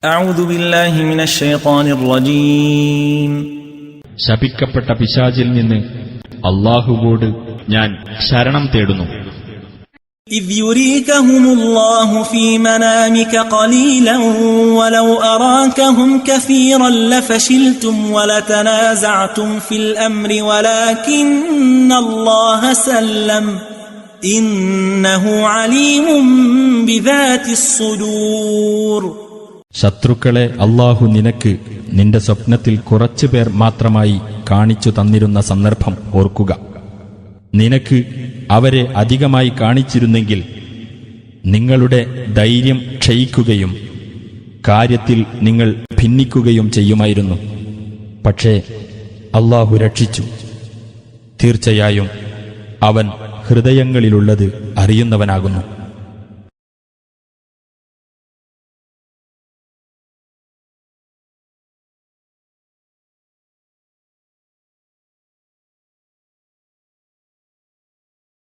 أعوذ بالله من الشيطان الرجيم ശപിക്കപ്പെട്ട പിശാചിൽ നിന്ന് അല്ലാഹുവോട് ഞാൻ ശരണം തേടുന്നു. إذ يريكهم الله في منامك قليلا ولو أراكهم كثيرا لفشلتم ولتنازعتم في الأمر ولكن الله سلم إنه عليم بذات الصدور. ശത്രുക്കളെ അല്ലാഹു നിനക്ക് നിന്റെ സ്വപ്നത്തിൽ കുറച്ചുപേർ മാത്രമായി കാണിച്ചു തന്നിരുന്ന സന്ദർഭം ഓർക്കുക. നിനക്ക് അവരെ അധികമായി കാണിച്ചിരുന്നെങ്കിൽ നിങ്ങളുടെ ധൈര്യം ക്ഷയിക്കുകയും കാര്യത്തിൽ നിങ്ങൾ ഭിന്നിക്കുകയും ചെയ്യുമായിരുന്നു. പക്ഷേ അല്ലാഹു രക്ഷിച്ചു. തീർച്ചയായും അവൻ ഹൃദയങ്ങളിലുള്ളത് അറിയുന്നവനാകുന്നു.